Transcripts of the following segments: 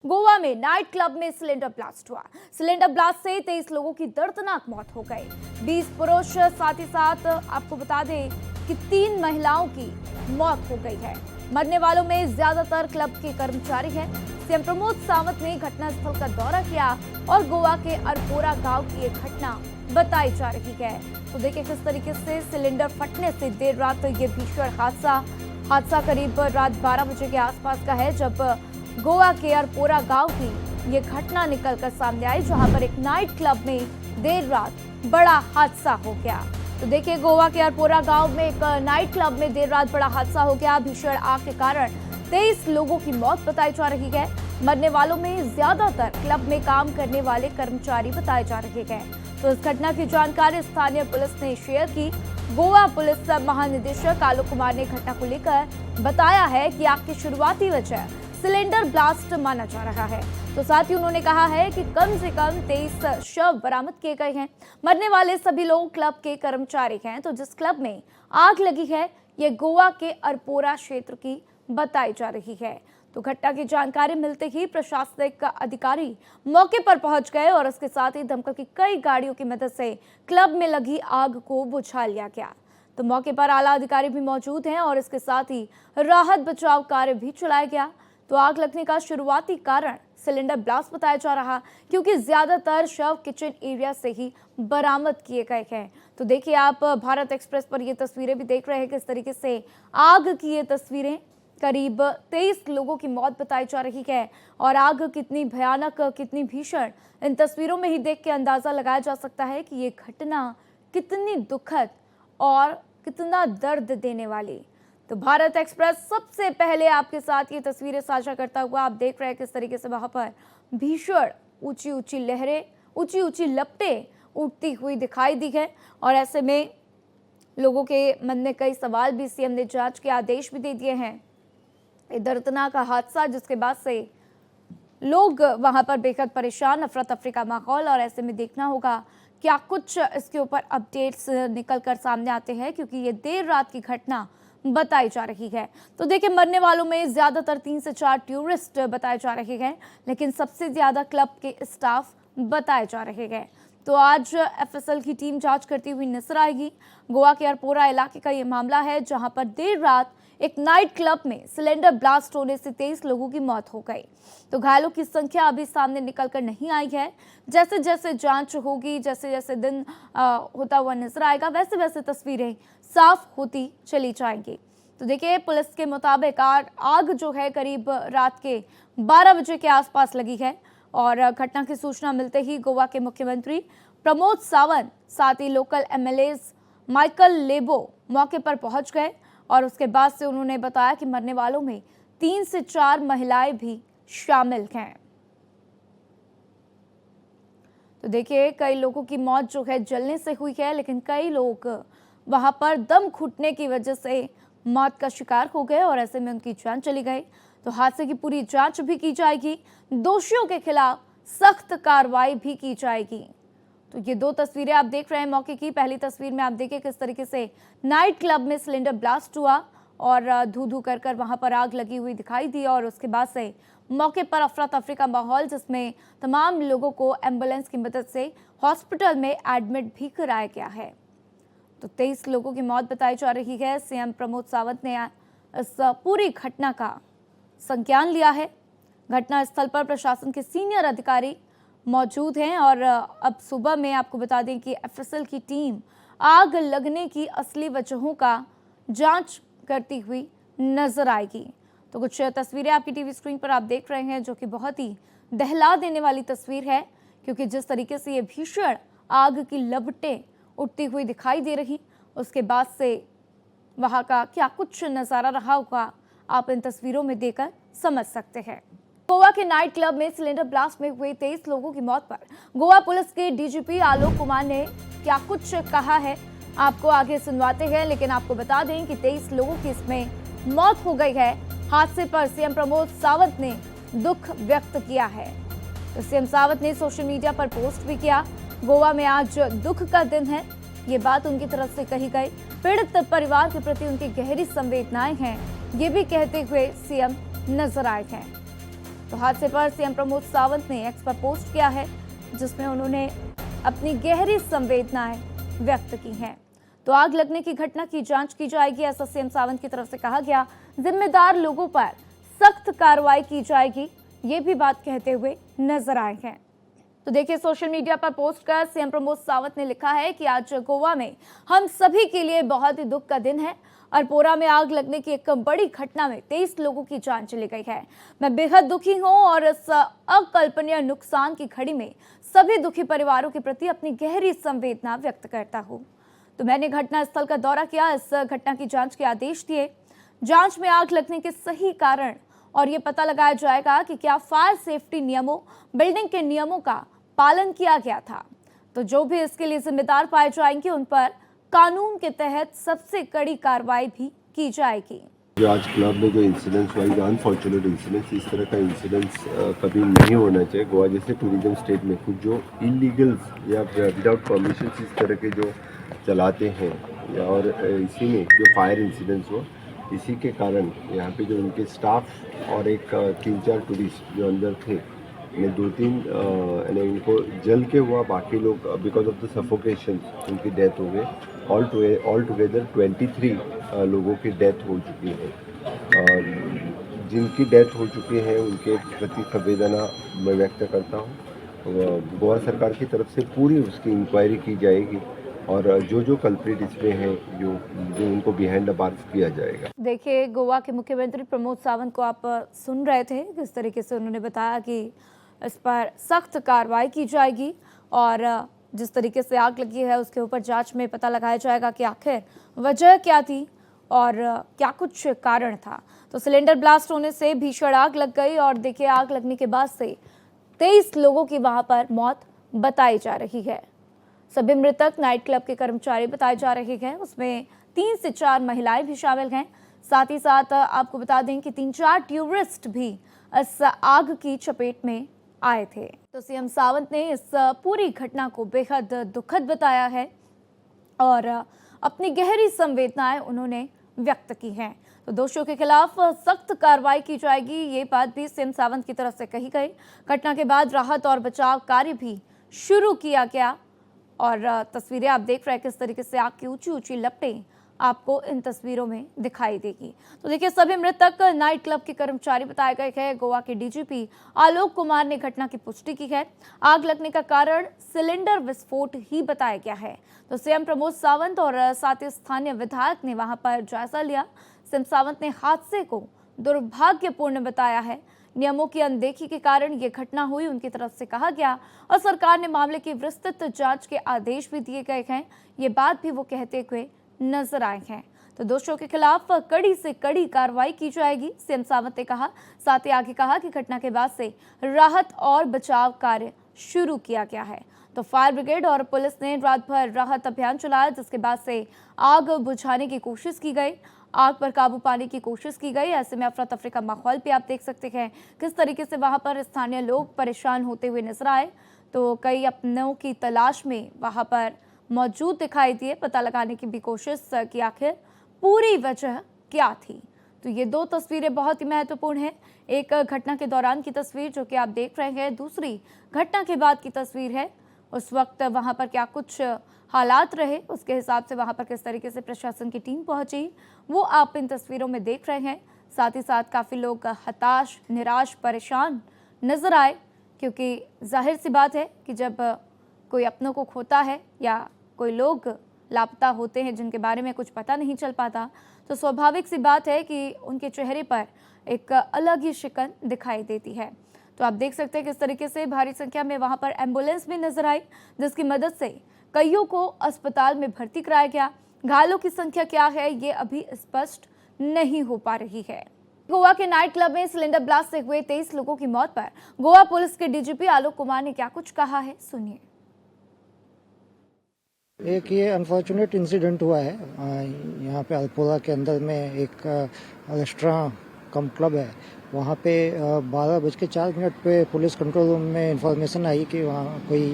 गोवा में night club में cylinder blast हुआ। सिलेंडर ब्लास्ट से 23 लोगों की दर्दनाक मौत हो गई। 20 पुरुष, साथ ही साथ आपको बता दें कि 3 महिलाओं की मौत हो गई है। मरने वालों में ज्यादातर क्लब के कर्मचारी हैं। सीएम प्रमोद सावंत ने घटनास्थल का दौरा किया और गोवा के अरपोरा गांव की एक घटना बताई जा रही है। तो देखिए किस तरीके से सिलेंडर फटने से देर रात ये भीषण हादसा करीब रात 12 बजे के आसपास का है, जब गोवा के अरपोरा गांव की ये घटना निकलकर सामने आई, जहां पर एक नाइट क्लब में देर रात बड़ा हादसा हो गया। तो देखिए गोवा के अरपोरा गांव में एक नाइट क्लब में देर रात बड़ा हादसा हो गया। भीषण आग के कारण 23 लोगों की मौत बताई जा रही है। मरने वालों में ज्यादातर क्लब में काम करने वाले कर्मचारी बताए जा रहे हैं। तो इस घटना की जानकारी स्थानीय पुलिस ने शेयर की। गोवा पुलिस महानिदेशक आलोक कुमार ने घटना को लेकर बताया है कि आग की शुरुआती वजह सिलेंडर ब्लास्ट माना जा रहा है। तो साथ ही उन्होंने कहा है कि कम से कम 23 शव बरामद किए गए हैं। मरने वाले सभी लोग क्लब के कर्मचारी हैं। तो जिस क्लब में आग लगी है ये गोवा के अरपोरा क्षेत्र की बताई जा रही है। तो घटना की जानकारी मिलते ही प्रशासनिक अधिकारी मौके पर पहुंच गए और इसके साथ ही दमकल की कई गाड़ियों की मदद से क्लब में लगी आग को बुझा लिया गया। तो मौके पर आला अधिकारी भी मौजूद हैं और इसके साथ ही राहत बचाव कार्य भी चलाया गया। तो आग लगने का शुरुआती कारण सिलेंडर ब्लास्ट बताया जा रहा, क्योंकि ज्यादातर शव किचन एरिया से ही बरामद किए गए हैं। तो देखिए आप भारत एक्सप्रेस पर ये तस्वीरें भी देख रहे हैं, किस तरीके से आग की ये तस्वीरें, करीब 23 लोगों की मौत बताई जा रही है। और आग कितनी भयानक, कितनी भीषण, इन तस्वीरों में ही देख के अंदाजा लगाया जा सकता है कि ये घटना कितनी दुखद और कितना दर्द देने वाली। तो भारत एक्सप्रेस सबसे पहले आपके साथ ये तस्वीरें साझा करता हुआ आप देख रहे हैं किस तरीके से वहां पर भीषण ऊंची ऊंची लहरें, ऊंची ऊंची लपटें उठती हुई दिखाई दी है। और ऐसे में लोगों के मन में कई सवाल भी, सीएम ने जांच के आदेश भी दे दिए हैं। ये दर्दनाक हादसा जिसके बाद से लोग वहां पर बेहद परेशान, अफरा तफरी का माहौल। और ऐसे में देखना होगा क्या कुछ इसके ऊपर अपडेट्स निकल कर सामने आते हैं, क्योंकि ये देर रात की घटना बताई जा रही है। तो देखिए मरने वालों में ज्यादातर 3 से 4 टूरिस्ट बताए जा रहे हैं, लेकिन सबसे ज्यादा क्लब के स्टाफ बताए जा रहे हैं। तो आज एफएसएल की टीम जांच करती हुई नजर आएगी। गोवा के अरपोरा इलाके का ये मामला है, जहां पर देर रात एक नाइट क्लब में सिलेंडर ब्लास्ट होने से 23 लोगों की मौत हो गई। तो घायलों की संख्या अभी सामने निकलकर नहीं आई है। जैसे जैसे जांच होगी, जैसे जैसे दिन होता हुआ नजर आएगा, वैसे वैसे तस्वीरें साफ होती चली जाएंगी। तो देखिए पुलिस के मुताबिक आग जो है करीब रात के 12 बजे के आसपास लगी है। और घटना की सूचना मिलते ही गोवा के मुख्यमंत्री प्रमोद सावंत, साथ ही लोकल एमएलए माइकल लेबो मौके पर पहुंच गए। और उसके बाद से उन्होंने बताया कि मरने वालों में 3 से 4 महिलाएं भी शामिल हैं। तो देखिए कई लोगों की मौत जो है जलने से हुई है, लेकिन कई लोग वहां पर दम घुटने की वजह से मौत का शिकार हो गए और ऐसे में उनकी जान चली गई। तो हादसे की पूरी जांच भी की जाएगी, दोषियों के खिलाफ सख्त कार्रवाई भी की जाएगी। तो ये 2 तस्वीरें आप देख रहे हैं मौके की। पहली तस्वीर में आप देखिए किस तरीके से नाइट क्लब में सिलेंडर ब्लास्ट हुआ और धू धू कर वहां पर आग लगी हुई दिखाई दी। और उसके बाद से मौके पर अफरा तफरी का माहौल, जिसमें तमाम लोगों को एम्बुलेंस की मदद से हॉस्पिटल में एडमिट भी कराया गया है। तो 23 लोगों की मौत बताई जा रही है। सीएम प्रमोद सावंत ने इस पूरी घटना का संज्ञान लिया है। घटनास्थल पर प्रशासन के सीनियर अधिकारी मौजूद हैं। और अब सुबह में आपको बता दें कि एफएसएल की टीम आग लगने की असली वजहों का जांच करती हुई नजर आएगी। तो कुछ तस्वीरें आपकी टीवी स्क्रीन पर आप देख रहे हैं, जो कि बहुत ही दहला देने वाली तस्वीर है, क्योंकि जिस तरीके से ये भीषण आग की लपटें उठती हुई दिखाई दे रही, उसके बाद से वहां का क्या कुछ नजारा रहा होगा आप इन तस्वीरों में देखकर समझ सकते हैं। गोवा के नाइट क्लब में सिलेंडर ब्लास्ट में हुए 23 लोगों की मौत पर गोवा पुलिस के डीजीपी आलोक कुमार ने क्या कुछ कहा है, आपको आगे सुनवाते हैं। लेकिन आपको बता दें कि 23 लोगों की इसमें मौत हो गई है। हादसे पर सीएम प्रमोद सावंत ने दुख व्यक्त किया है। तो सीएम सावंत ने सोशल मीडिया पर पोस्ट भी किया। गोवा में आज दुख का दिन है, ये बात उनकी तरफ से कही गई। पीड़ित परिवार के प्रति उनकी गहरी संवेदनाएं हैं, ये भी कहते हुए सीएम नजर आए हैं। तो हादसे पर सीएम प्रमोद सावंत ने एक्स पर पोस्ट किया है, जिसमें उन्होंने अपनी गहरी संवेदनाएं व्यक्त की हैं। तो आग लगने की घटना की जांच की जाएगी, ऐसा सीएम सावंत की तरफ से कहा गया। जिम्मेदार लोगों पर सख्त कार्रवाई की जाएगी, ये भी बात कहते हुए नजर आए हैं। तो देखिए, सोशल मीडिया पर पोस्ट कर सीएम प्रमोद सावंत ने लिखा है कि आज गोवा में हम सभी के लिए बहुत ही दुख का दिन है। अरपोरा में आग लगने की एक बड़ी घटना में 23 लोगों की जान चली गई है। मैं बेहद दुखी हूं और इस अकल्पनीय नुकसान की घड़ी में सभी दुखी परिवारों के प्रति अपनी गहरी संवेदना व्यक्त करता हूं। तो मैंने घटनास्थल का दौरा किया, इस घटना की जांच के आदेश दिए। जांच में आग लगने के सही कारण और ये पता लगाया जाएगा कि क्या फायर सेफ्टी नियमों, बिल्डिंग के नियमों का पालन किया गया था। तो जो भी इसके लिए जिम्मेदार पाए जाएंगे, उन पर कानून के तहत सबसे कड़ी कार्रवाई भी की जाएगी। जो आज क्लब में जो इंसिडेंट्स हुआ, अनफॉर्चुनेट इंसिडेंट्स, इस तरह का इंसिडेंट्स कभी नहीं होना चाहिए। गोवा जैसे टूरिज्म स्टेट में कुछ जो इलीगल्स या विदाउट परमिशन इस तरह के जो चलाते हैं, या और इसी में जो फायर इंसिडेंट्स हुआ, इसी के कारण यहाँ पे जो उनके स्टाफ और एक 3-4 टूरिस्ट जो अंदर थे, इन्हें 2-3 इनको जल के हुआ, बाकी लोग बिकॉज ऑफ द सफोकेशन उनकी डेथ हो गई। ऑल टुगेदर 23 लोगों की डेथ हो चुकी है। जिनकी डेथ हो चुकी है उनके प्रति संवेदना मैं व्यक्त करता हूँ। गोवा सरकार की तरफ से पूरी उसकी इंक्वायरी की जाएगी और जो कल्प्रिट इसमें है, जो उनको बिहाइंड द बार्स किया जाएगा। देखिए, गोवा के मुख्यमंत्री प्रमोद सावंत को आप सुन रहे थे, किस तरीके से उन्होंने बताया कि इस पर सख्त कार्रवाई की जाएगी और जिस तरीके से आग लगी है उसके ऊपर जांच में पता लगाया जाएगा कि आखिर वजह क्या थी और क्या कुछ कारण था। तो सिलेंडर ब्लास्ट होने से भीषण आग लग गई और देखिए, आग लगने के बाद से 23 लोगों की वहां पर मौत बताई जा रही है। सभी मृतक नाइट क्लब के कर्मचारी बताए जा रहे हैं, उसमें 3 से 4 महिलाएं भी शामिल हैं। साथ ही साथ आपको बता दें कि 3-4 टूरिस्ट भी इस आग की चपेट में आए थे। तो सीएम सावंत ने इस पूरी घटना को बेहद दुखद बताया है और अपनी गहरी संवेदनाएं उन्होंने व्यक्त की हैं। तो दोषियों के खिलाफ सख्त कार्रवाई की जाएगी, ये बात भी सीएम सावंत की तरफ से कही गई। घटना के बाद राहत और बचाव कार्य भी शुरू किया गया और तस्वीरें आप देख रहे हैं किस तरीके से आग की ऊंची ऊंची लपटें आपको इन तस्वीरों में दिखाई देगी। तो देखिए, सभी मृतक नाइट क्लब के कर्मचारी बताए गए हैं। गोवा के डीजीपी आलोक कुमार ने घटना की पुष्टि की है। आग लगने का कारण सिलेंडर विस्फोट ही बताया गया है। तो सीएम प्रमोद सावंत और साथ ही स्थानीय विधायक ने वहां पर जायजा लिया। सीएम सावंत ने हादसे को दुर्भाग्यपूर्ण बताया है। नियमों की अनदेखी के कारण ये घटना हुई, उनकी तरफ से कहा गया और सरकार ने मामले की विस्तृत जांच के आदेश भी दिए गए हैं। ये बात भी वो कहते हुए नजर आए हैं। तो दोषियों के खिलाफ कड़ी से कड़ी कार्रवाई की जाएगी, सीएम सावंत ने कहा। साथ ही आगे कहा कि घटना के बाद से राहत और बचाव कार्य शुरू किया गया है। तो फायर ब्रिगेड और पुलिस ने रात भर राहत अभियान चलाया, जिसके बाद से आग बुझाने की कोशिश की गई, आग पर काबू पाने की कोशिश की गई। ऐसे में अफरा तफरी का माहौल भी आप देख सकते हैं किस तरीके से वहां पर स्थानीय लोग परेशान होते हुए नजर आए। तो कई अपनों की तलाश में वहां पर मौजूद दिखाई दिए, पता लगाने की भी कोशिश की आखिर पूरी वजह क्या थी। तो ये 2 तस्वीरें बहुत ही महत्वपूर्ण हैं। एक घटना के दौरान की तस्वीर जो कि आप देख रहे हैं, दूसरी घटना के बाद की तस्वीर है। उस वक्त वहां पर क्या कुछ हालात रहे, उसके हिसाब से वहां पर किस तरीके से प्रशासन की टीम पहुंची, वो आप इन तस्वीरों में देख रहे हैं। साथ ही साथ काफ़ी लोग हताश, निराश, परेशान नजर आए, क्योंकि जाहिर सी बात है कि जब कोई अपनों को खोता है या कोई लोग लापता होते हैं जिनके बारे में कुछ पता नहीं चल पाता, तो स्वाभाविक सी बात है कि उनके चेहरे पर एक अलग ही शिकन दिखाई देती है। तो आप देख सकते हैं किस तरीके से भारी संख्या में वहां पर एम्बुलेंस भी नजर आई, जिसकी मदद से कईयों को अस्पताल में भर्ती कराया गया। घायलों की संख्या क्या है, ये अभी स्पष्ट नहीं हो पा रही है। गोवा के नाइट क्लब में सिलेंडर ब्लास्ट से हुए 23 लोगों की मौत पर गोवा पुलिस के डीजीपी आलोक कुमार ने क्या कुछ कहा है, सुनिए। एक ये अनफॉर्चुनेट इंसिडेंट हुआ है यहाँ पे अल्पोरा के अंदर में एक रेस्टोरेंट कम क्लब है। वहाँ पे 12:04 पे पुलिस कंट्रोल रूम में इंफॉर्मेशन आई कि वहाँ कोई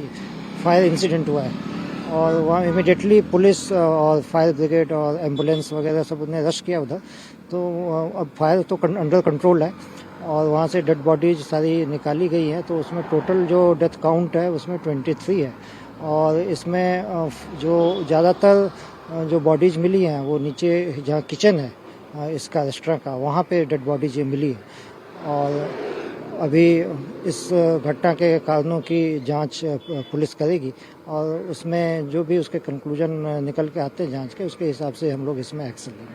फायर इंसिडेंट हुआ है और वहाँ इमिडिएटली पुलिस और फायर ब्रिगेड और एम्बुलेंस वगैरह सब ने रश किया उधर। तो अब फायर तो अंडर कंट्रोल है और वहाँ से डेड बॉडीज सारी निकाली गई हैं। तो उसमें टोटल जो डेथ काउंट है उसमें 23 है। और इसमें जो ज़्यादातर जो बॉडीज मिली हैं वो नीचे जहाँ किचन है इसका रेस्टोरेंट का, वहाँ पे डेड बॉडीज मिली है। और अभी इस घटना के कारणों की जांच पुलिस करेगी और उसमें जो भी उसके कंक्लूजन निकल के आते हैं जांच के, उसके हिसाब से हम लोग इसमें एक्शन लेंगे।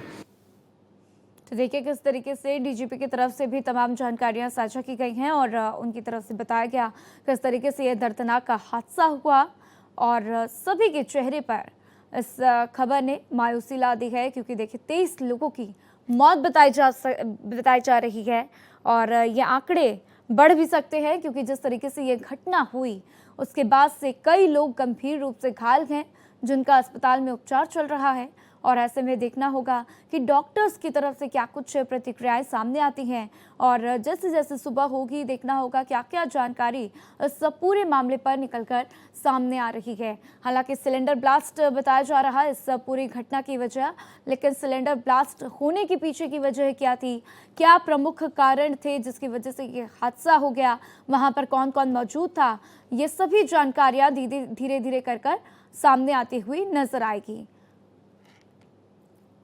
तो देखिए किस तरीके से डीजीपी की तरफ से भी तमाम जानकारियां साझा की गई हैं और उनकी तरफ से बताया गया किस तरीके से यह दर्दनाक का हादसा हुआ और सभी के चेहरे पर इस खबर ने मायूसी ला दी है, क्योंकि देखिए 23 लोगों की मौत बताई जा रही है और ये आंकड़े बढ़ भी सकते हैं, क्योंकि जिस तरीके से ये घटना हुई उसके बाद से कई लोग गंभीर रूप से घायल हैं जिनका अस्पताल में उपचार चल रहा है। और ऐसे में देखना होगा कि डॉक्टर्स की तरफ से क्या कुछ प्रतिक्रियाएं सामने आती हैं और जैसे जैसे सुबह होगी देखना होगा क्या क्या जानकारी इस पूरे मामले पर निकलकर सामने आ रही है। हालांकि सिलेंडर ब्लास्ट बताया जा रहा है इस पूरी घटना की वजह, लेकिन सिलेंडर ब्लास्ट होने के पीछे की वजह क्या थी, क्या प्रमुख कारण थे जिसकी वजह से ये हादसा हो गया, वहां पर कौन कौन मौजूद था, ये सभी जानकारियां धीरे धीरे कर सामने आती हुई नजर आएगी।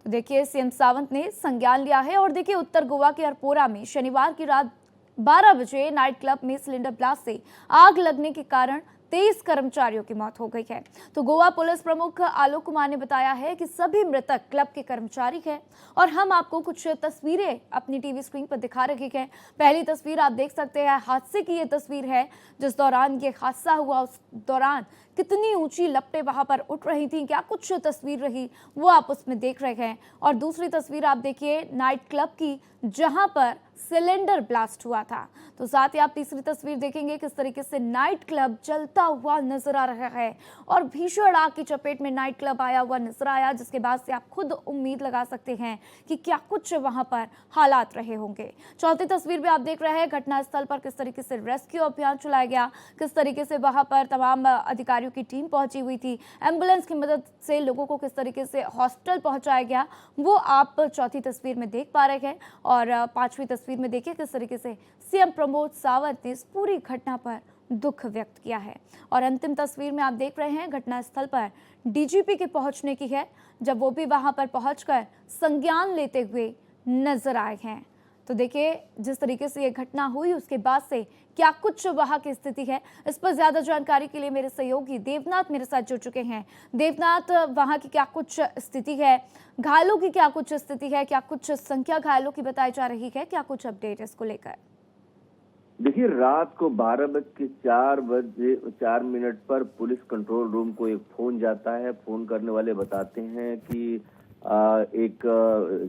तो देखिए सीएम सावंत ने संज्ञान लिया है और देखिए उत्तर गोवा के अरपोरा में शनिवार की रात 12 बजे नाइट क्लब में सिलेंडर ब्लास्ट से आग लगने के कारण 23 कर्मचारियों की मौत हो गई है। तो गोवा पुलिस प्रमुख आलोक कुमार ने बताया है कि सभी मृतक क्लब के कर्मचारी हैं और हम आपको कुछ तस्वीरें अपनी टीवी स्क्रीन पर दिखा रहे हैं। पहली तस्वीर आप देख सकते हैं, हादसे की ये तस्वीर है जिस दौरान ये हादसा हुआ उस दौरान कितनी ऊंची लपटें वहां पर उठ रही थी, क्या कुछ तस्वीर रही वो आप उसमें देख रहे हैं। और दूसरी तस्वीर आप देखिए नाइट क्लब की जहां पर सिलेंडर ब्लास्ट हुआ था। तो साथ ही आप तीसरी तस्वीर देखेंगे किस तरीके से नाइट क्लब जलता हुआ नजर आ रहा है और भीषण आग की चपेट में नाइट क्लब आया हुआ नजर आया, जिसके बाद से आप खुद उम्मीद लगा सकते हैं कि क्या कुछ वहां पर हालात रहे होंगे। चौथी तस्वीर में आप देख रहे हैं घटनास्थल पर किस तरीके से रेस्क्यू अभियान चलाया गया, किस तरीके से वहां पर तमाम अधिकारियों की टीम पहुंची हुई थी, एम्बुलेंस की मदद से लोगों को किस तरीके से हॉस्पिटल पहुंचाया गया वो आप चौथी तस्वीर में देख पा रहे हैं। और पांचवी तस्वीर में देखिए किस तरीके से सीएम प्रमोद सावंत ने इस पूरी घटना पर दुख व्यक्त किया है। और अंतिम तस्वीर में आप देख रहे हैं घटनास्थल पर डीजीपी के पहुंचने की है, जब वो भी वहां पर पहुंचकर संज्ञान लेते हुए नजर आए हैं। तो देखिए जिस तरीके से ये घटना हुई उसके बाद से क्या कुछ वहां की स्थिति है, इस पर ज्यादा जानकारी के लिए मेरे सहयोगी देवनाथ मेरे साथ जुड़ चुके हैं। देवनाथ, वहां की क्या कुछ स्थिति है, घायलों की क्या कुछ स्थिति है, क्या कुछ संख्या घायलों की बताई जा रही है, क्या कुछ अपडेट इसको लेकर? देखिए रात को 12:04 पर पुलिस कंट्रोल रूम को एक फोन जाता है। फोन करने वाले बताते हैं कि एक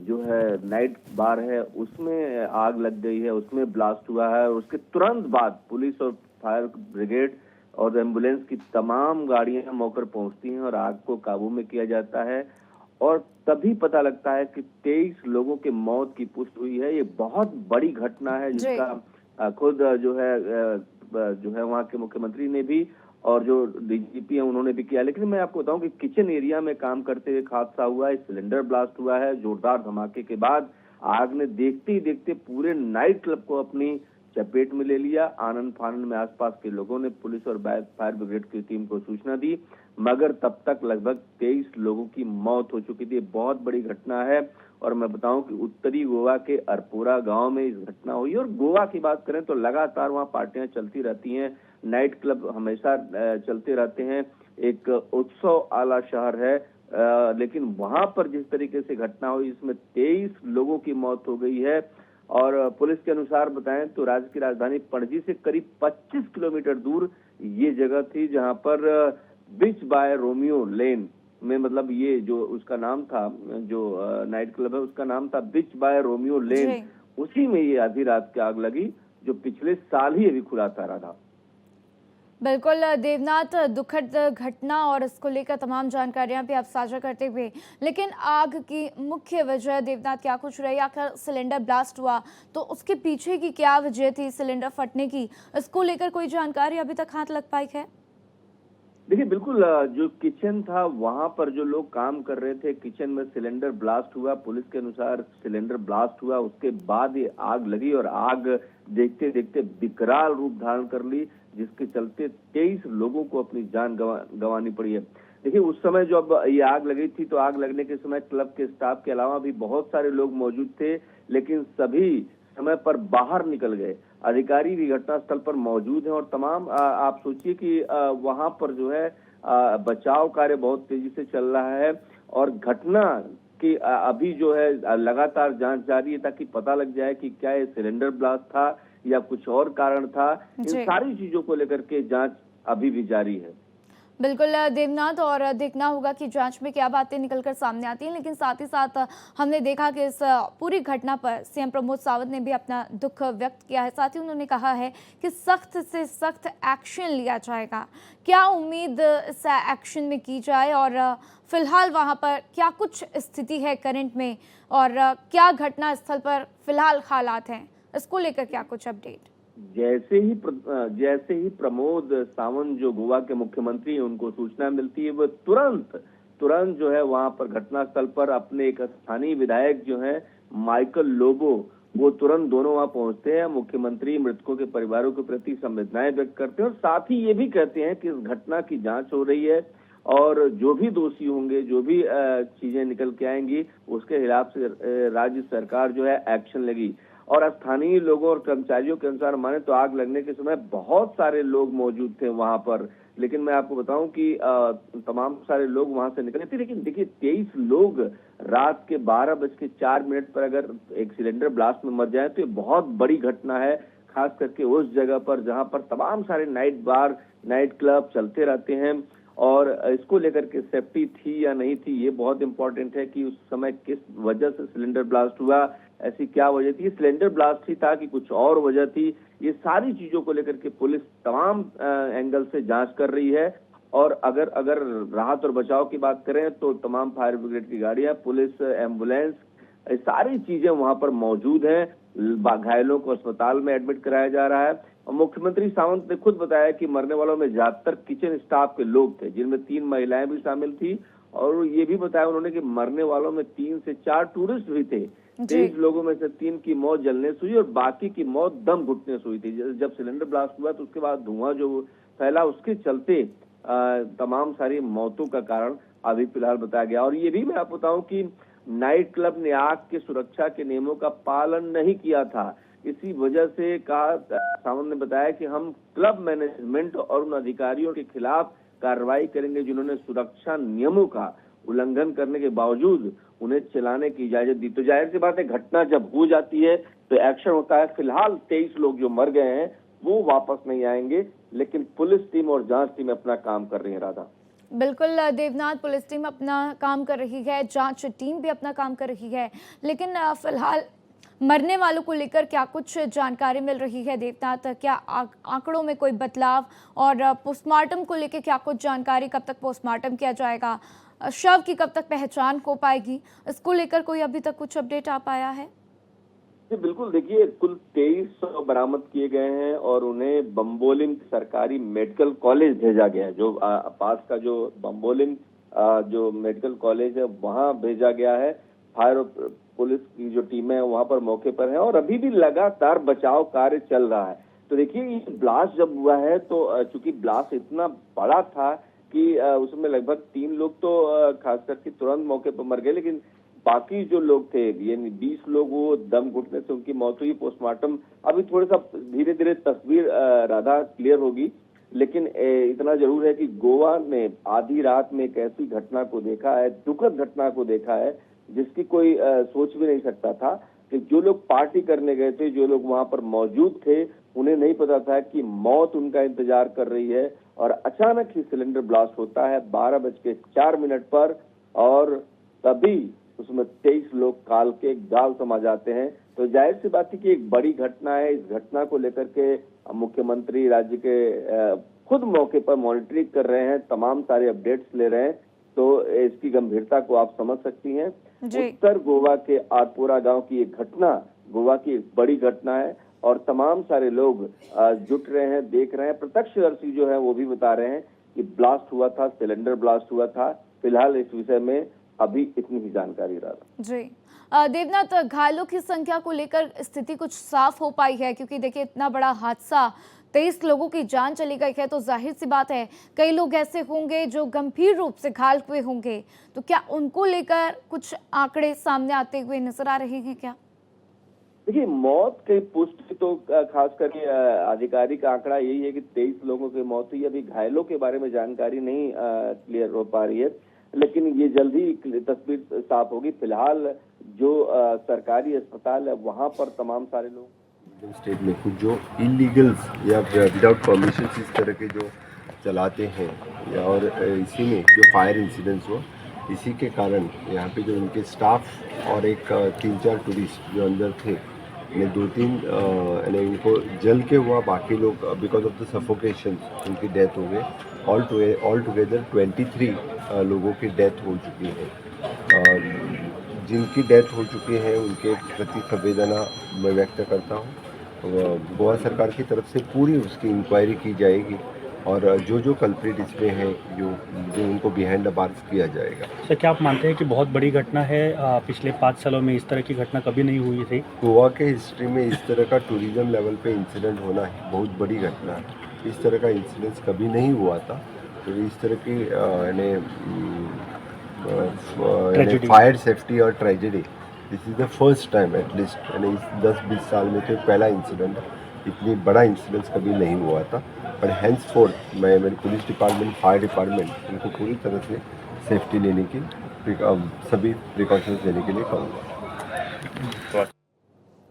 जो है नाइट बार है उसमें आग लग गई है, उसमें ब्लास्ट हुआ है। और उसके तुरंत बाद पुलिस और फायर ब्रिगेड और एम्बुलेंस की तमाम गाड़ियां मौके पर पहुंचती हैं और आग को काबू में किया जाता है। और तभी पता लगता है कि 23 लोगों की मौत की पुष्टि हुई है। ये बहुत बड़ी घटना है जिसका खुद जो है वहाँ के मुख्यमंत्री ने भी और जो डीजीपी है उन्होंने भी किया। लेकिन मैं आपको बताऊं कि किचन एरिया में काम करते हुए हादसा हुआ है, सिलेंडर ब्लास्ट हुआ है। जोरदार धमाके के बाद आग ने देखते ही देखते पूरे नाइट क्लब को अपनी चपेट में ले लिया। आनंद फानंद में आसपास के लोगों ने पुलिस और फायर ब्रिगेड की टीम को सूचना दी, मगर तब तक लगभग 23 लोगों की मौत हो चुकी थी। बहुत बड़ी घटना है। और मैं बताऊं कि उत्तरी गोवा के अरपोरा गांव में इस घटना हुई। और गोवा की बात करें तो लगातार वहां पार्टियां चलती रहती हैं, नाइट क्लब हमेशा चलते रहते हैं, एक उत्सव आला शहर है। लेकिन वहां पर जिस तरीके से घटना हुई इसमें 23 लोगों की मौत हो गई है। और पुलिस के अनुसार बताएं तो राज्य की राजधानी पणजी से करीब 25 किलोमीटर दूर ये जगह थी जहां पर बीच बाय रोमियो लेन में, मतलब ये जो उसका नाम था, जो नाइट क्लब है उसका नाम था बीच बाय रोमियो लेन, उसी में ये आधी रात की आग लगी जो पिछले साल ही अभी खुला रहा था। बिल्कुल देवनाथ, दुखद घटना और इसको लेकर तमाम जानकारियां भी आप साझा करते हुए, लेकिन आग की मुख्य वजह देवनाथ क्या कुछ रही? आखिर सिलेंडर ब्लास्ट हुआ तो उसके पीछे की क्या वजह थी सिलेंडर फटने की, इसको लेकर कोई जानकारी अभी तक हाथ लग पाई है? देखिए बिल्कुल जो किचन था वहां पर जो लोग काम कर रहे थे, किचन में सिलेंडर ब्लास्ट हुआ। पुलिस के अनुसार सिलेंडर ब्लास्ट हुआ, उसके बाद ये आग लगी और आग देखते देखते विकराल रूप धारण कर ली, जिसके चलते 23 लोगों को अपनी जान गंवानी पड़ी है। देखिए उस समय जब ये आग लगी थी तो आग लगने के समय क्लब के स्टाफ के अलावा भी बहुत सारे लोग मौजूद थे, लेकिन सभी समय पर बाहर निकल गए। अधिकारी भी घटनास्थल पर मौजूद हैं और तमाम आप सोचिए कि वहां पर जो है बचाव कार्य बहुत तेजी से चल रहा है और घटना की अभी जो है लगातार जांच जारी है, ताकि पता लग जाए कि क्या ये सिलेंडर ब्लास्ट था या कुछ और कारण था। इन सारी चीजों को लेकर के जांच अभी भी जारी है। बिल्कुल देवनाथ, और देखना होगा कि जांच में क्या बातें निकलकर सामने आती हैं। लेकिन साथ ही साथ हमने देखा कि इस पूरी घटना पर सीएम प्रमोद सावंत ने भी अपना दुख व्यक्त किया है। साथ ही उन्होंने कहा है कि सख्त से सख्त एक्शन लिया जाएगा। क्या उम्मीद इस एक्शन में की जाए और फिलहाल वहां पर क्या कुछ स्थिति है करंट में, और क्या घटना स्थल पर फिलहाल हालात हैं, इसको लेकर क्या कुछ अपडेट? जैसे ही प्रमोद सावंत जो गोवा के मुख्यमंत्री हैं, उनको सूचना मिलती है, वो तुरंत जो है वहां पर घटनास्थल पर अपने एक स्थानीय विधायक जो है माइकल लोबो, वो तुरंत दोनों वहां पहुंचते हैं। मुख्यमंत्री मृतकों के परिवारों के प्रति संवेदनाएं व्यक्त करते हैं और साथ ही ये भी कहते हैं कि इस घटना की जांच हो रही है और जो भी दोषी होंगे, जो भी चीजें निकल के आएंगी, उसके खिलाफ से राज्य सरकार जो है एक्शन लेगी। और स्थानीय लोगों और कर्मचारियों के अनुसार माने तो आग लगने के समय बहुत सारे लोग मौजूद थे वहां पर, लेकिन मैं आपको बताऊं कि तमाम सारे लोग वहां से निकले थे। लेकिन देखिए 23 लोग रात के 12:04 पर अगर एक सिलेंडर ब्लास्ट में मर जाए तो ये बहुत बड़ी घटना है, खास करके उस जगह पर जहां पर तमाम सारे नाइट बार, नाइट क्लब चलते रहते हैं। और इसको लेकर के सेफ्टी थी या नहीं थी, ये बहुत इंपॉर्टेंट है कि उस समय किस वजह से सिलेंडर ब्लास्ट हुआ, ऐसी क्या वजह थी, सिलेंडर ब्लास्ट ही था कि कुछ और वजह थी। ये सारी चीजों को लेकर के पुलिस तमाम एंगल से जांच कर रही है। और अगर राहत और बचाव की बात करें तो तमाम फायर ब्रिगेड की गाड़ियां, पुलिस, एम्बुलेंस, सारी चीजें वहां पर मौजूद हैं। घायलों को अस्पताल में एडमिट कराया जा रहा है। और मुख्यमंत्री सावंत ने खुद बताया कि मरने वालों में ज्यादातर किचन स्टाफ के लोग थे, जिनमें 3 महिलाएं भी शामिल थी। और ये भी बताया उन्होंने कि मरने वालों में 3 से 4 टूरिस्ट भी थे। 23 लोगों में से 3 की मौत जलने से हुई और बाकी की मौत दम घुटने से हुई थी। जब सिलेंडर ब्लास्ट हुआ तो उसके बाद धुआं जो फैला, उसके चलते तमाम सारी मौतों का कारण अभी फिलहाल बताया गया। और ये भी मैं आपको बताऊं कि नाइट क्लब ने आग के सुरक्षा के नियमों का पालन नहीं किया था। इसी वजह से कहा, सावंत ने बताया कि हम क्लब मैनेजमेंट और उन अधिकारियों के खिलाफ कार्रवाई करेंगे जिन्होंने सुरक्षा नियमों का उल्लंघन करने के बावजूद उन्हें चलाने की इजाजत दी। तो जाहिर सी बात है, घटना जब हो जाती है तो एक्शन होता है। फिलहाल 23 लोग जो मर गए हैं वो वापस नहीं आएंगे, लेकिन पुलिस टीम और जांच टीम अपना काम कर रही है। राधा, बिल्कुल देवनाथ, पुलिस टीम अपना काम कर रही है, जांच टीम भी अपना काम कर रही है, लेकिन फिलहाल मरने वालों को लेकर क्या कुछ जानकारी मिल रही है देवनाथ? क्या आंकड़ों में कोई बदलाव, और पोस्टमार्टम को लेकर क्या कुछ जानकारी? कब तक पोस्टमार्टम किया जाएगा? शव की कब तक पहचान हो पाएगी? इसको लेकर कोई अभी तक कुछ अपडेट आ पाया है? जी बिल्कुल, देखिए कुल 23 बरामद किए गए हैं और उन्हें बम्बोलिम सरकारी मेडिकल कॉलेज भेजा गया है। जो पास का जो बम्बोलिम जो मेडिकल कॉलेज है वहां भेजा गया है। फायर और पुलिस की जो टीमें हैं वहां पर मौके पर है और अभी भी लगातार बचाव कार्य चल रहा है। तो देखिए ये ब्लास्ट जब हुआ है तो चूंकि ब्लास्ट इतना बड़ा था कि उसमें लगभग 3 लोग तो खास करके तुरंत मौके पर मर गए, लेकिन बाकी जो लोग थे यानी 20 लोग वो दम घुटने से उनकी मौत हुई। पोस्टमार्टम अभी थोड़ा सा धीरे धीरे तस्वीर राधा क्लियर होगी, लेकिन इतना जरूर है कि गोवा ने आधी रात में एक ऐसी घटना को देखा है, दुखद घटना को देखा है जिसकी कोई सोच भी नहीं सकता था। कि जो लोग पार्टी करने गए थे, जो लोग वहां पर मौजूद थे, उन्हें नहीं पता था कि मौत उनका इंतजार कर रही है। और अचानक ही सिलेंडर ब्लास्ट होता है 12:04 पर और तभी उसमें 23 लोग काल के गाल समा जाते हैं। तो जाहिर सी बात है कि एक बड़ी घटना है। इस घटना को लेकर के मुख्यमंत्री राज्य के खुद मौके पर मॉनिटरिंग कर रहे हैं, तमाम सारे अपडेट्स ले रहे हैं। तो इसकी गंभीरता को आप समझ सकती हैं। उत्तर गोवा के आरपोरा गांव की एक घटना गोवा की एक बड़ी घटना है और तमाम सारे लोग जुट रहे हैं, देख रहे हैं। प्रत्यक्षदर्शी जो है वो भी बता रहे हैं कि ब्लास्ट हुआ था, सिलेंडर ब्लास्ट हुआ था। फिलहाल इस विषय में अभी इतनी ही जानकारी रहा। जी देवनाथ, घायलों की संख्या को लेकर स्थिति कुछ साफ हो पाई है? क्योंकि देखिए इतना बड़ा हादसा, 23 लोगों की जान चली गई है, तो जाहिर सी बात है कई लोग ऐसे होंगे जो गंभीर रूप से घायल हुए होंगे। तो क्या उनको लेकर कुछ आंकड़े सामने आते हुए नजर आ रहे हैं क्या? देखिए, मौत की पुष्टि तो खास करके आधिकारिक आंकड़ा यही है कि 23 लोगों की मौत हुई। अभी घायलों के बारे में जानकारी नहीं क्लियर हो पा रही है, लेकिन ये जल्दी तस्वीर साफ होगी। फिलहाल जो सरकारी अस्पताल है वहां पर तमाम सारे लोग स्टेट में कुछ जो इलीगल्स या विदाउट परमिशन इस तरह के जो चलाते हैं, या और इसी में जो फायर इंसिडेंट्स हुआ, इसी के कारण यहाँ पे जो इनके स्टाफ और एक 3-4 टूरिस्ट जो अंदर थे, इन्हें 2-3 इनको जल के हुआ, बाकी लोग बिकॉज ऑफ द सफोकेशन उनकी डेथ हो गई। ऑल टुगेदर 23 लोगों की डेथ हो चुकी है। जिनकी डेथ हो चुकी है उनके प्रति संवेदना मैं व्यक्त करता हूँ। गोवा सरकार की तरफ से पूरी उसकी इंक्वायरी की जाएगी और जो कल्प्रिट इसमें है जो उनको बिहाइंड द बार्स किया जाएगा। सर, क्या आप मानते हैं कि बहुत बड़ी घटना है? पिछले 5 सालों में इस तरह की घटना कभी नहीं हुई थी। गोवा के हिस्ट्री में इस तरह का टूरिज्म लेवल पे इंसिडेंट होना है बहुत बड़ी घटना है। इस तरह का इंसिडेंस कभी नहीं हुआ था। तो इस तरह की फायर सेफ्टी और tragedy, this is the first time at least, यानी इस 10-20 साल में तो पहला इंसिडेंट, इतनी बड़ा इंसिडेंस कभी नहीं हुआ था। पर हैंड्स फोर्थ मैं मेरी पुलिस डिपार्टमेंट, फायर डिपार्टमेंट इनको पूरी तरह से सेफ्टी लेने की सभी प्रिकॉशंस लेने के लिए कहूँगा।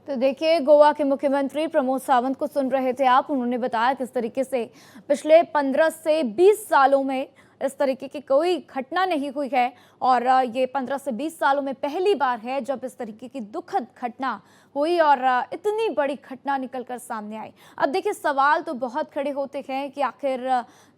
तो देखिए, गोवा के मुख्यमंत्री प्रमोद सावंत को सुन रहे थे आप। उन्होंने बताया किस तरीके से पिछले 15 से 20 सालों में इस तरीके की कोई घटना नहीं हुई है और ये 15 से 20 सालों में पहली बार है जब इस तरीके की दुखद घटना हुई और इतनी बड़ी घटना निकलकर सामने आई। अब देखिए, सवाल तो बहुत खड़े होते हैं कि आखिर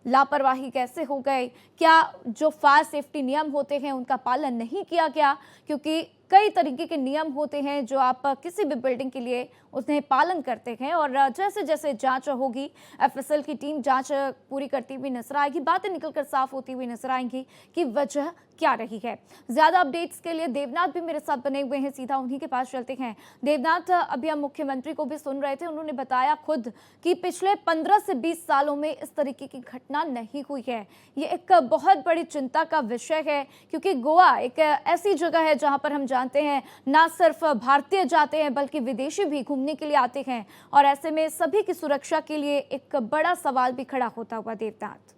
लापरवाही कैसे हो गई, क्या जो फायर सेफ्टी नियम होते हैं उनका पालन नहीं किया गया? क्योंकि कई तरीके के नियम होते हैं जो आप किसी भी बिल्डिंग के लिए उसमें पालन करते हैं और जैसे जैसे जांच होगी, एफएसएल की टीम जांच पूरी करती हुई नजर आएगी, बातें निकलकर साफ होती हुई नजर आएंगी कि वजह क्या रही है। ज्यादा अपडेट्स के लिए देवनाथ भी मेरे साथ बने हुए हैं, सीधा उन्हीं के पास चलते हैं। देवनाथ, अभी हम मुख्यमंत्री को भी सुन रहे थे, उन्होंने बताया खुद कि पिछले 15 से 20 सालों में इस तरीके की घटना नहीं हुई है। ये एक बहुत बड़ी चिंता का विषय है क्योंकि गोवा एक ऐसी जगह है जहां पर हम जानते हैं ना सिर्फ भारतीय जाते हैं बल्कि विदेशी भी घूमने के लिए आते हैं और ऐसे में सभी की सुरक्षा के लिए एक बड़ा सवाल भी खड़ा होता हुआ। देवनाथ,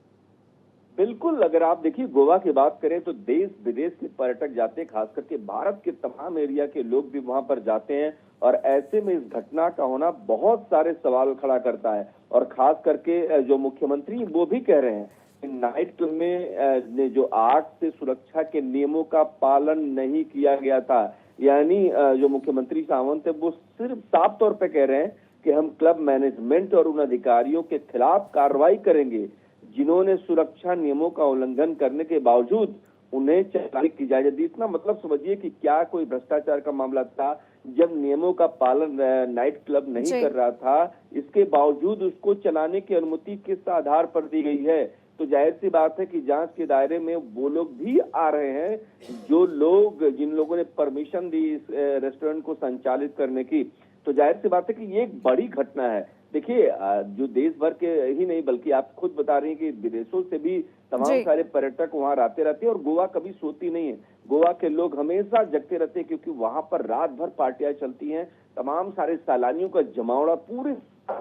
बिल्कुल, अगर आप देखिए गोवा की बात करें तो देश विदेश के पर्यटक जाते हैं, खास करके भारत के तमाम एरिया के लोग भी वहां पर जाते हैं और ऐसे में इस घटना का होना बहुत सारे सवाल खड़ा करता है। और खास करके जो मुख्यमंत्री वो भी कह रहे हैं कि नाइट क्लब में जो आग से सुरक्षा के नियमों का पालन नहीं किया गया था। यानी जो मुख्यमंत्री सावंत है वो सिर्फ साफ तौर पे कह रहे हैं कि हम क्लब मैनेजमेंट और उन अधिकारियों के खिलाफ कार्रवाई करेंगे जिन्होंने सुरक्षा नियमों का उल्लंघन करने के बावजूद उन्हें चलाने की इजाजत दी। इतना मतलब समझिए कि क्या कोई भ्रष्टाचार का मामला था जब नियमों का पालन नाइट क्लब नहीं कर रहा था, इसके बावजूद उसको चलाने की अनुमति किस आधार पर दी गई है? तो जाहिर सी बात है कि जांच के दायरे में वो लोग भी आ रहे हैं जो लोग जिन लोगों ने परमिशन दी इस रेस्टोरेंट को संचालित करने की। तो जाहिर सी बात है कि ये एक बड़ी घटना है। देखिए, जो देश भर के ही नहीं बल्कि आप खुद बता रही हैं कि विदेशों से भी तमाम सारे पर्यटक वहां आते रहते हैं और गोवा कभी सोती नहीं है। गोवा के लोग हमेशा जगते रहते हैं क्योंकि वहां पर रात भर पार्टियां चलती हैं, तमाम सारे सैलानियों का जमावड़ा पूरे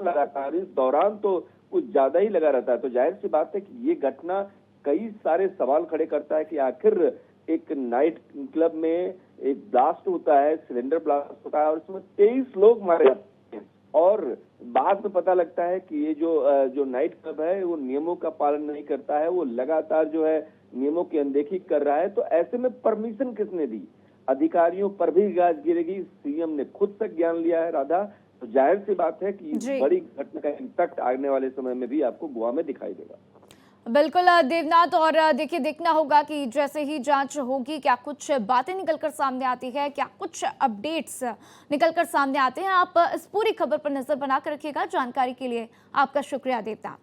लगातार, इस दौरान तो कुछ ज्यादा ही लगा रहता है। तो जाहिर सी बात है कि ये घटना कई सारे सवाल खड़े करता है कि आखिर एक नाइट क्लब में एक ब्लास्ट होता है, सिलेंडर ब्लास्ट होता है और उसमें 23 लोग मारे जाते हैं और बाद में पता लगता है कि ये जो नाइट क्लब है वो नियमों का पालन नहीं करता है, वो लगातार जो है नियमों की अनदेखी कर रहा है। तो ऐसे में परमिशन किसने दी? अधिकारियों पर भी गाज गिरेगी। सीएम ने खुद तक ज्ञान लिया है राधा। तो जाहिर सी बात है कि इस बड़ी घटना का इम्पैक्ट आने वाले समय में भी आपको गोवा में दिखाई देगा। बिल्कुल देवनाथ, और देखिए देखना होगा कि जैसे ही जांच होगी क्या कुछ बातें निकलकर सामने आती है, क्या कुछ अपडेट्स निकलकर सामने आते हैं। आप इस पूरी खबर पर नजर बनाकर रखिएगा। जानकारी के लिए आपका शुक्रिया देवनाथ।